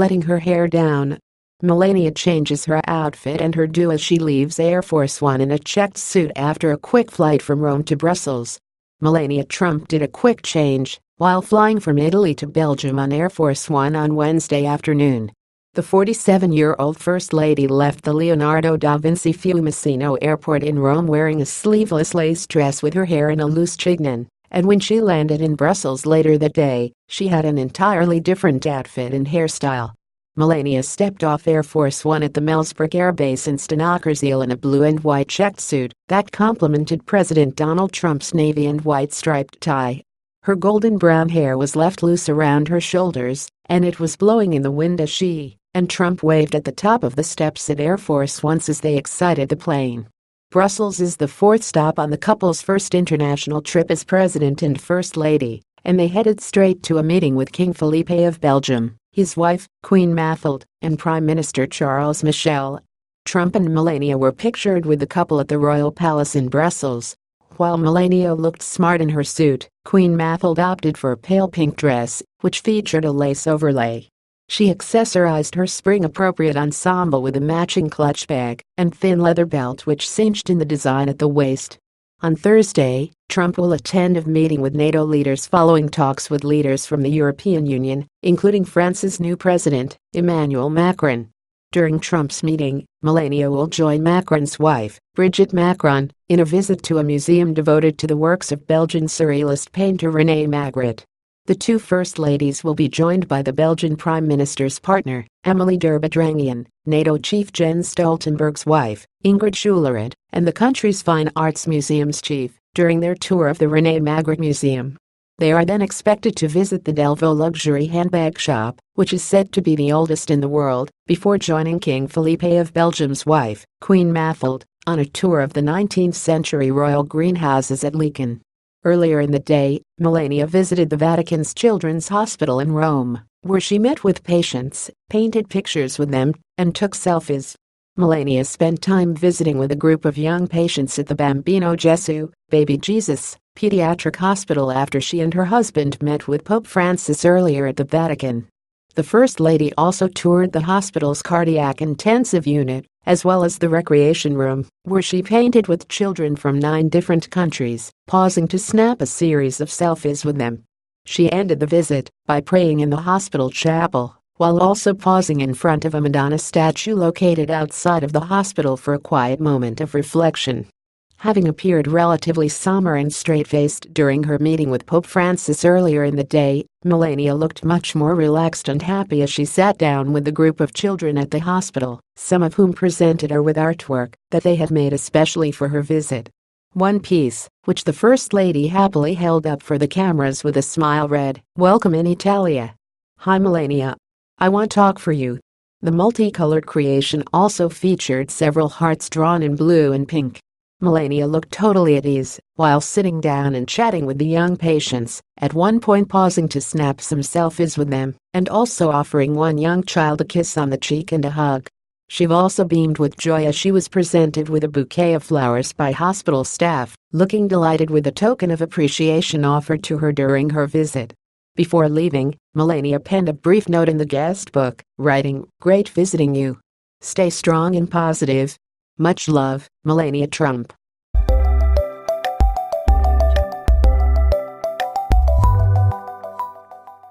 letting her hair down. Melania changes her outfit and her do as she leaves Air Force One in a checked suit after a quick flight from Rome to Brussels. Melania Trump did a quick change while flying from Italy to Belgium on Air Force One on Wednesday afternoon. The 47-year-old First Lady left the Leonardo da Vinci-Fiumicino Airport in Rome wearing a sleeveless lace dress with her hair in a loose chignon, and when she landed in Brussels later that day, she had an entirely different outfit and hairstyle. Melania stepped off Air Force One at the Melsbroek Air Base in Steenokkerzeel in a blue and white checked suit that complemented President Donald Trump's navy and white striped tie. Her golden brown hair was left loose around her shoulders, and it was blowing in the wind as she and Trump waved at the top of the steps at Air Force One as they exited the plane. Brussels is the fourth stop on the couple's first international trip as President and First Lady, and they headed straight to a meeting with King Felipe of Belgium, his wife, Queen Mathilde, and Prime Minister Charles Michel. Trump and Melania were pictured with the couple at the Royal Palace in Brussels. While Melania looked smart in her suit, Queen Mathilde opted for a pale pink dress, which featured a lace overlay. She accessorized her spring-appropriate ensemble with a matching clutch bag and thin leather belt which cinched in the design at the waist. On Thursday, Trump will attend a meeting with NATO leaders following talks with leaders from the European Union, including France's new president, Emmanuel Macron. During Trump's meeting, Melania will join Macron's wife, Brigitte Macron, in a visit to a museum devoted to the works of Belgian surrealist painter René Magritte. The two First Ladies will be joined by the Belgian Prime Minister's partner, Amélie de Bédrangian, NATO Chief Jens Stoltenberg's wife, Ingrid Schulerud, and the country's Fine Arts Museum's chief, during their tour of the René Magritte Museum. They are then expected to visit the Delvaux luxury handbag shop, which is said to be the oldest in the world, before joining King Felipe of Belgium's wife, Queen Mathilde, on a tour of the 19th-century royal greenhouses at Laeken. Earlier in the day, Melania visited the Vatican's Children's Hospital in Rome, where she met with patients, painted pictures with them, and took selfies. Melania spent time visiting with a group of young patients at the Bambino Gesù, Baby Jesus, pediatric hospital after she and her husband met with Pope Francis earlier at the Vatican. The First Lady also toured the hospital's cardiac intensive unit, as well as the recreation room, where she painted with children from 9 different countries, pausing to snap a series of selfies with them. She ended the visit by praying in the hospital chapel, while also pausing in front of a Madonna statue located outside of the hospital for a quiet moment of reflection. Having appeared relatively somber and straight-faced during her meeting with Pope Francis earlier in the day, Melania looked much more relaxed and happy as she sat down with the group of children at the hospital, some of whom presented her with artwork that they had made especially for her visit. One piece, which the First Lady happily held up for the cameras with a smile, read, "Welcome in Italia. Hi Melania. I want to talk for you." The multicolored creation also featured several hearts drawn in blue and pink. Melania looked totally at ease while sitting down and chatting with the young patients, at one point pausing to snap some selfies with them, and also offering one young child a kiss on the cheek and a hug. She also beamed with joy as she was presented with a bouquet of flowers by hospital staff, looking delighted with the token of appreciation offered to her during her visit. Before leaving, Melania penned a brief note in the guest book, writing, "Great visiting you. Stay strong and positive. Much love, Melania Trump."